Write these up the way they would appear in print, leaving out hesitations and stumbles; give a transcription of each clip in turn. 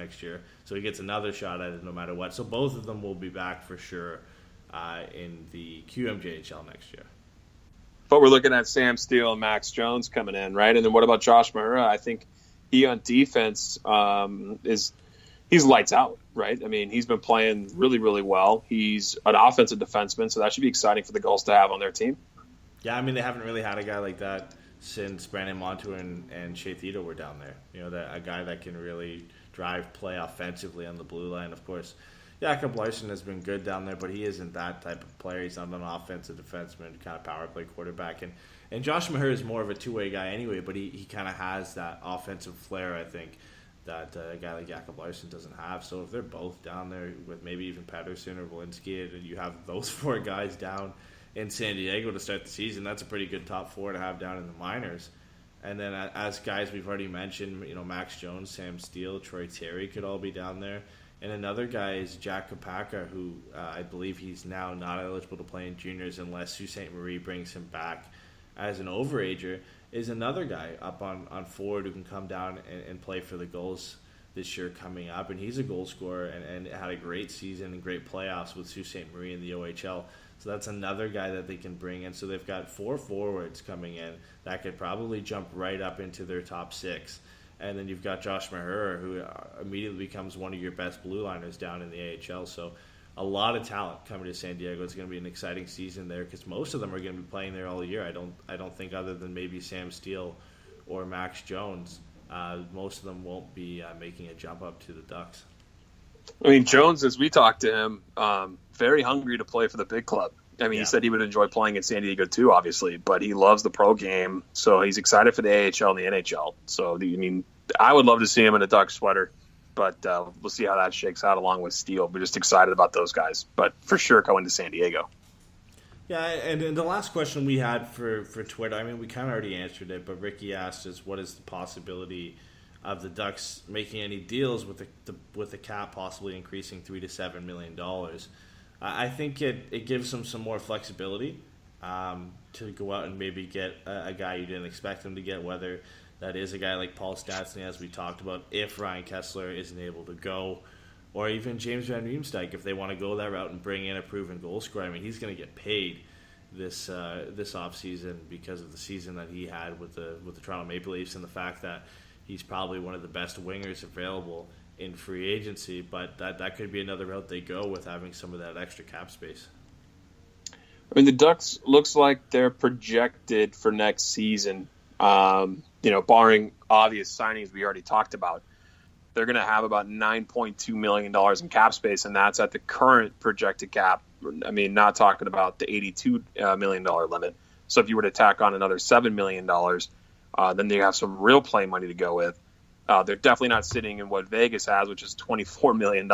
next year. So he gets another shot at it no matter what. So both of them will be back for sure in the QMJHL next year. But we're looking at Sam Steele and Max Jones coming in, right? And then what about Josh Mahura? I think he on defense he's lights out, right? I mean, he's been playing really, really well. He's an offensive defenseman, so that should be exciting for the Gulls to have on their team. Yeah, I mean, they haven't really had a guy like that since Brandon Montour and Shea Theodore were down there. You know, a guy that can really drive play offensively on the blue line. Of course, Jakob Larsson has been good down there, but he isn't that type of player. He's not an offensive defenseman, kind of power play quarterback. And Josh Maher is more of a two-way guy anyway, but he kind of has that offensive flair, I think, that a guy like Jakob Larsson doesn't have. So if they're both down there with maybe even Pettersson or Walensky, and you have those four guys down in San Diego to start the season, that's a pretty good top four to have down in the minors. And then as guys we've already mentioned, you know, Max Jones, Sam Steele, Troy Terry could all be down there. And another guy is Jack Kopaka, who I believe he's now not eligible to play in juniors unless Sault Ste. Marie brings him back as an overager, is another guy up on forward who can come down and play for the Gulls this year coming up. And he's a goal scorer and had a great season and great playoffs with Sault Ste. Marie in the OHL. So that's another guy that they can bring in. So they've got four forwards coming in that could probably jump right up into their top six. And then you've got Josh Maher, who immediately becomes one of your best blue liners down in the AHL. So a lot of talent coming to San Diego. It's going to be an exciting season there because most of them are going to be playing there all year. I don't think other than maybe Sam Steele or Max Jones, most of them won't be making a jump up to the Ducks. I mean, Jones, as we talked to him, very hungry to play for the big club. I mean, He said he would enjoy playing in San Diego too, obviously, but he loves the pro game, so he's excited for the AHL and the NHL. So, I mean, I would love to see him in a Duck sweater, but we'll see how that shakes out along with Steele. We're just excited about those guys, but for sure going to San Diego. Yeah, and the last question we had for Twitter, I mean, we kind of already answered it, but Ricky asked us, what is the possibility of the Ducks making any deals with the cap possibly increasing $3 to $7 million? I think it gives them some more flexibility to go out and maybe get a guy you didn't expect them to get, whether that is a guy like Paul Stastny, as we talked about, if Ryan Kesler isn't able to go, or even James Van Riemsdyk, if they want to go that route and bring in a proven goal scorer. I mean, he's going to get paid this offseason because of the season that he had with the Toronto Maple Leafs and the fact that he's probably one of the best wingers available in free agency, but that could be another route they go with having some of that extra cap space. I mean, the Ducks looks like they're projected for next season, barring obvious signings we already talked about, they're going to have about $9.2 million in cap space, and that's at the current projected cap. I mean, not talking about the $82 million limit. So if you were to tack on another $7 million, then they have some real play money to go with. They're definitely not sitting in what Vegas has, which is $24 million,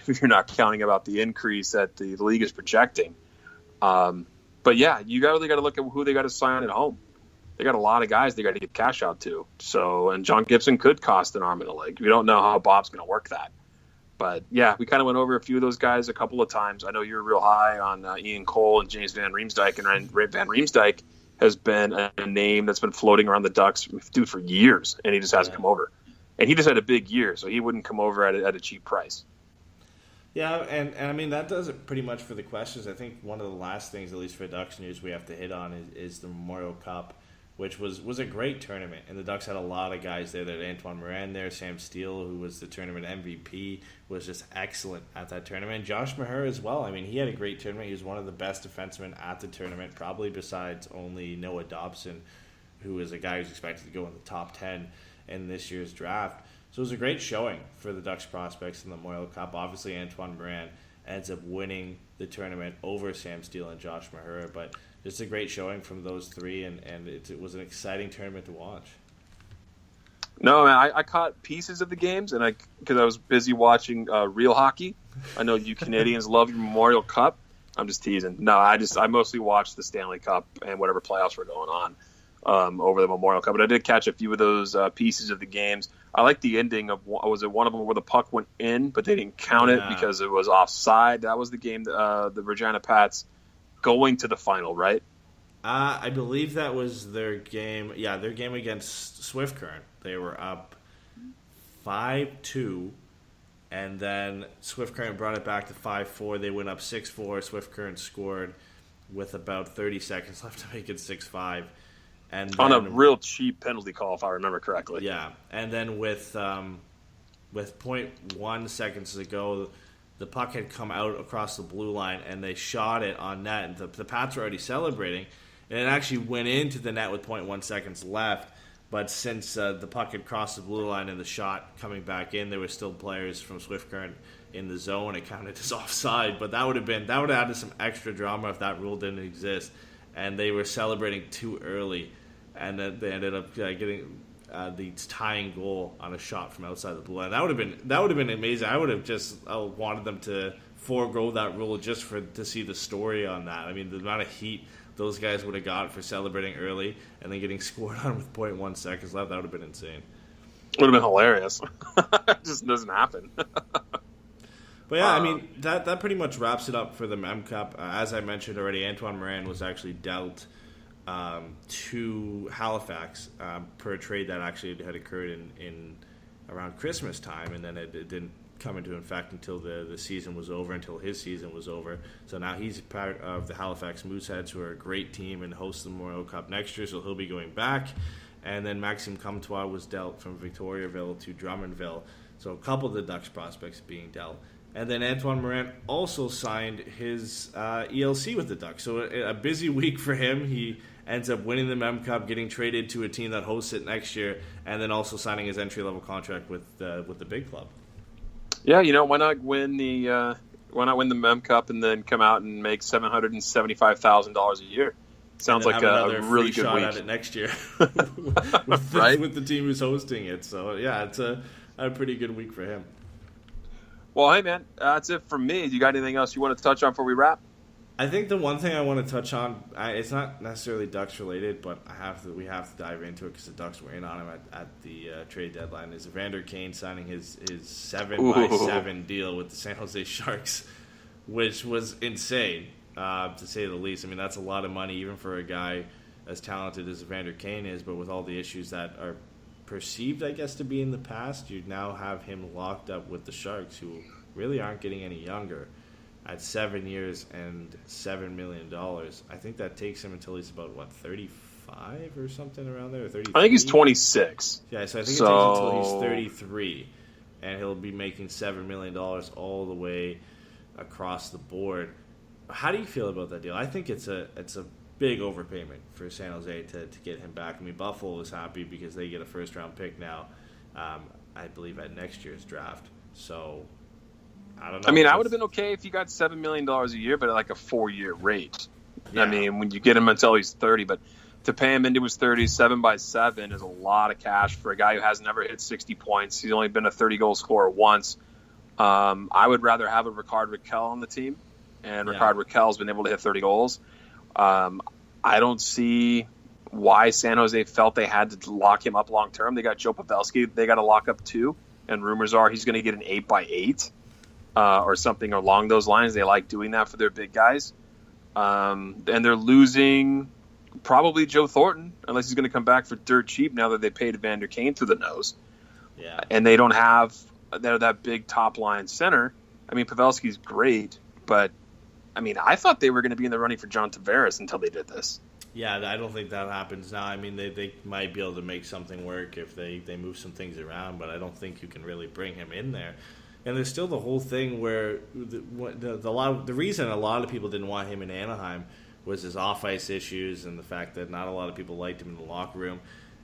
if you're not counting about the increase that the league is projecting. But yeah, you really got to look at who they got to sign at home. They got a lot of guys they got to give cash out to. So, and John Gibson could cost an arm and a leg. We don't know how Bob's going to work that. But yeah, we kind of went over a few of those guys a couple of times. I know you're real high on Ian Cole and James Van Riemsdyk, and Van Riemsdyk has been a name that's been floating around the Ducks for years, and he just hasn't come over. And he just had a big year, so he wouldn't come over at a cheap price. Yeah, and I mean, that does it pretty much for the questions. I think one of the last things, at least for Ducks news, we have to hit on is the Memorial Cup, which was a great tournament. And the Ducks had a lot of guys there. They had Antoine Morin there. Sam Steele, who was the tournament MVP, was just excellent at that tournament. Josh Maher as well. I mean, he had a great tournament. He was one of the best defensemen at the tournament, probably besides only Noah Dobson, who is a guy who's expected to go in the top 10 in this year's draft. So it was a great showing for the Ducks prospects in the Memorial Cup. Obviously, Antoine Morin ends up winning the tournament over Sam Steele and Josh Maher, but just a great showing from those three, and it was an exciting tournament to watch. No, man, I caught pieces of the games, and because I was busy watching real hockey. I know you Canadians love your Memorial Cup. I'm just teasing. No, I mostly watched the Stanley Cup and whatever playoffs were going on over the Memorial Cup. But I did catch a few of those pieces of the games. I like the ending of, was it one of them where the puck went in, but they didn't count it because it was offside? That was the game, the Regina Pats going to the final, right? I believe that was their game. Yeah, their game against Swift Current. They were up 5-2 And then Swift Current brought it back to 5-4. They went up 6-4. Swift Current scored with about 30 seconds left to make it 6-5. And then, on a real cheap penalty call, if I remember correctly. Yeah. And then with .1 seconds to go, the puck had come out across the blue line, and they shot it on net. And the Pats were already celebrating, and it actually went into the net with .1 seconds left. But since the puck had crossed the blue line and the shot coming back in, there were still players from Swift Current in the zone. It counted as offside, but that would have added some extra drama if that rule didn't exist. And they were celebrating too early, and then they ended up getting the tying goal on a shot from outside the blue line. That would have been amazing. I would have just wanted them to forego that rule just to see the story on that. I mean, the amount of heat those guys would have got for celebrating early and then getting scored on with .1 seconds left, that would have been insane. Would have been hilarious. It just doesn't happen. But yeah, I mean, that pretty much wraps it up for the Mem Cup. As I mentioned already, Antoine Morin was actually dealt to Halifax per a trade that actually had occurred in around Christmas time, and then it didn't come into effect until the season was over, until his season was over. So now he's part of the Halifax Mooseheads, who are a great team and host the Memorial Cup next year, so he'll be going back. And then Maxime Comtois was dealt from Victoriaville to Drummondville, so a couple of the Ducks prospects being dealt. And then Antoine Morin also signed his ELC with the Ducks, so a busy week for him. He ends up winning the Mem Cup, getting traded to a team that hosts it next year, and then also signing his entry-level contract with the big club. Yeah, why not win the Mem Cup and then come out and make $775,000 a year? Sounds like a really good week. At it next year with the team who's hosting it. So yeah, it's a pretty good week for him. Well, hey man, that's it from me. You got anything else you want to touch on before we wrap? I think the one thing I want to touch on, it's not necessarily Ducks related, but we have to dive into it because the Ducks were in on him at the trade deadline, is Evander Kane signing his 7x7 deal with the San Jose Sharks, which was insane, to say the least. I mean, that's a lot of money, even for a guy as talented as Evander Kane is, but with all the issues that are perceived, I guess, to be in the past, you now have him locked up with the Sharks, who really aren't getting any younger. At 7 years and $7 million, I think that takes him until he's about 35 or something around there, or 33. I think he's 26. Yeah, so I think it takes until he's 33, and he'll be making $7 million all the way across the board. How do you feel about that deal? I think it's a big overpayment for San Jose to get him back. I mean, Buffalo is happy because they get a first-round pick now, I believe, at next year's draft. So I don't know. I mean, I would have been okay if you got $7 million a year, but at like a 4-year rate. Yeah. I mean, when you get him until he's 30, but to pay him into his 30s, 7x7 is a lot of cash for a guy who has never hit 60 points. He's only been a 30-goal scorer once. I would rather have a Ricard Raquel on the team, and Ricard Raquel's been able to hit 30 goals. I don't see why San Jose felt they had to lock him up long term. They got Joe Pavelski. They got to lock up too, and rumors are he's going to get an 8x8 or something along those lines. They like doing that for their big guys. And they're losing probably Joe Thornton, unless he's going to come back for dirt cheap now that they paid Evander Kane through the nose. Yeah. And they don't have that big top-line center. I mean, Pavelski's great, but, I mean, I thought they were going to be in the running for John Tavares until they did this. Yeah, I don't think that happens now. I mean, they might be able to make something work if they move some things around, but I don't think you can really bring him in there. And there's still the whole thing where the reason a lot of people didn't want him in Anaheim was his off-ice issues and the fact that not a lot of people liked him in the locker room.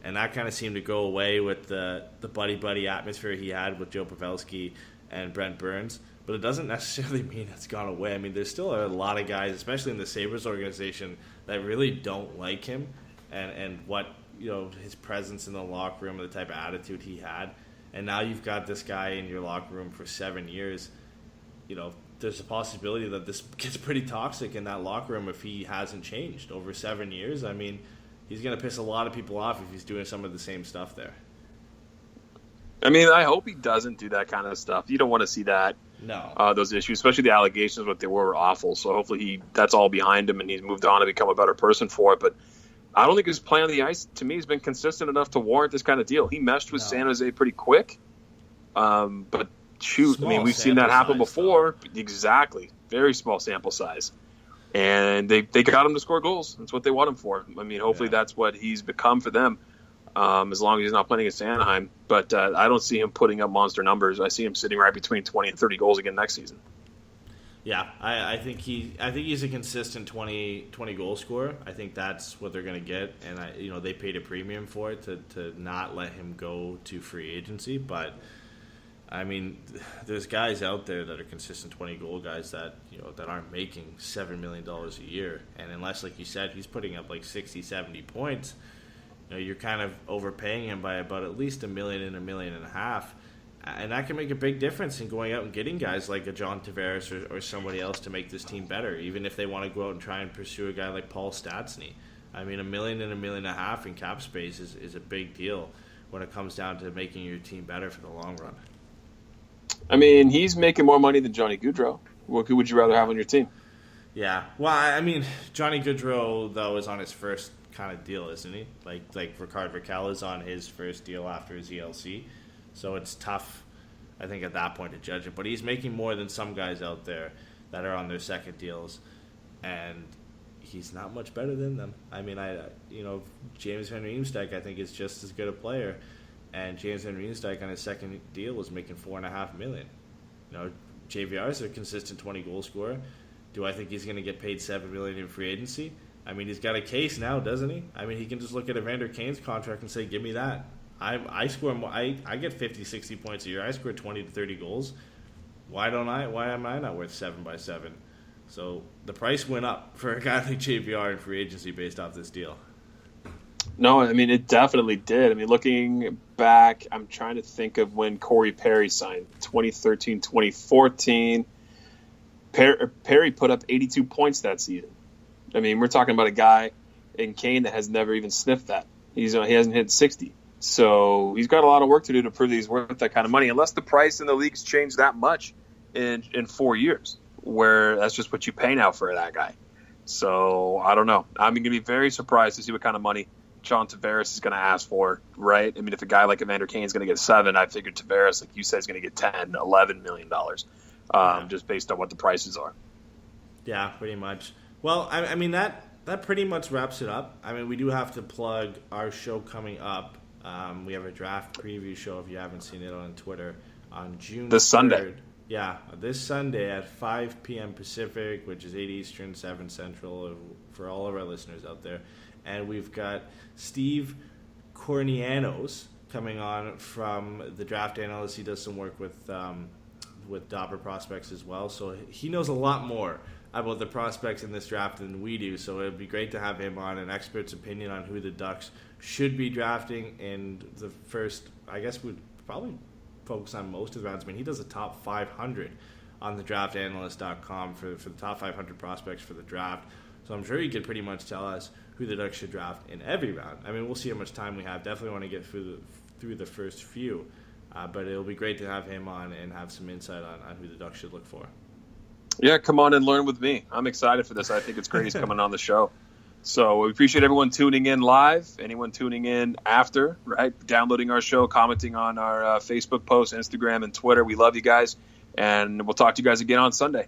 And that kind of seemed to go away with the buddy-buddy atmosphere he had with Joe Pavelski and Brent Burns. But it doesn't necessarily mean it's gone away. I mean, there's still a lot of guys, especially in the Sabres organization, that really don't like him and what, his presence in the locker room and the type of attitude he had. And now you've got this guy in your locker room for 7 years. There's a possibility that this gets pretty toxic in that locker room if he hasn't changed over 7 years. I mean, he's going to piss a lot of people off if he's doing some of the same stuff there. I mean, I hope he doesn't do that kind of stuff. You don't want to see that. No. Those issues, especially the allegations, what they were awful. So hopefully that's all behind him and he's moved on to become a better person for it. But I don't think his play on the ice, to me, has been consistent enough to warrant this kind of deal. He meshed with San Jose pretty quick. But shoot, Small I mean, we've seen that sample happen size, before. Exactly. Very small sample size. And they got him to score goals. That's what they want him for. I mean, hopefully that's what he's become for them, as long as he's not playing against Anaheim. But I don't see him putting up monster numbers. I see him sitting right between 20 and 30 goals again next season. Yeah, I think he's a consistent 20 goal scorer. I think that's what they're going to get, and they paid a premium for it to not let him go to free agency. But I mean, there's guys out there that are consistent 20 goal guys that that aren't making $7 million a year, and unless, like you said, he's putting up like 60, 70 points, you're kind of overpaying him by about at least $1 million and $1.5 million. And that can make a big difference in going out and getting guys like a John Tavares or somebody else to make this team better, even if they want to go out and try and pursue a guy like Paul Stastny. I mean, $1 million and $1.5 million in cap space is a big deal when it comes down to making your team better for the long run. I mean, he's making more money than Johnny Gaudreau. Who would you rather have on your team? Yeah. Well, I mean, Johnny Gaudreau, though, is on his first kind of deal, isn't he? Like Rickard Rakell is on his first deal after his ELC. So it's tough, I think, at that point to judge it. But he's making more than some guys out there that are on their second deals. And he's not much better than them. I mean, James Van Riemsdyk, I think, is just as good a player. And James Van Riemsdyk on his second deal was making $4.5 million. JVR is a consistent 20 goal scorer. Do I think he's going to get paid $7 million in free agency? I mean, he's got a case now, doesn't he? I mean, he can just look at Evander Kane's contract and say, "Give me that." I score more. I get 50, 60 points a year. I score 20 to 30 goals. Why am I not worth 7x7? So the price went up for a guy like JVR in free agency based off this deal. No, I mean, it definitely did. I mean, looking back, I'm trying to think of when Corey Perry signed, 2013, 2014. Perry put up 82 points that season. I mean, we're talking about a guy in Kane that has never even sniffed that. He hasn't hit 60. So he's got a lot of work to do to prove that he's worth that kind of money, unless the price in the league's changed that much in 4 years, where that's just what you pay now for that guy. So I don't know. I'm going to be very surprised to see what kind of money John Tavares is going to ask for, right? I mean, if a guy like Evander Kane is going to get 7, I figured Tavares, like you said, is going to get $10, $11 million, just based on what the prices are. Yeah, pretty much. Well, I mean, that pretty much wraps it up. I mean, we do have to plug our show coming up. We have a draft preview show, if you haven't seen it, on Twitter on June 3rd. Sunday. Yeah, this Sunday at 5 p.m. Pacific, which is 8 Eastern, 7 Central, for all of our listeners out there. And we've got Steve Cornianos coming on from the Draft Analyst. He does some work with Dobber Prospects as well. So he knows a lot more about the prospects in this draft than we do. So it would be great to have him on, an expert's opinion on who the Ducks should be drafting in the first, I guess we'd probably focus on most of the rounds. I mean, he does a top 500 on the draftanalyst.com for the top 500 prospects for the draft. So I'm sure he could pretty much tell us who the Ducks should draft in every round. I mean, we'll see how much time we have. Definitely want to get through the first few. But it'll be great to have him on and have some insight on who the Ducks should look for. Yeah, come on and learn with me. I'm excited for this. I think it's great he's coming on the show. So we appreciate everyone tuning in live, anyone tuning in after, right? Downloading our show, commenting on our Facebook posts, Instagram, and Twitter. We love you guys, and we'll talk to you guys again on Sunday.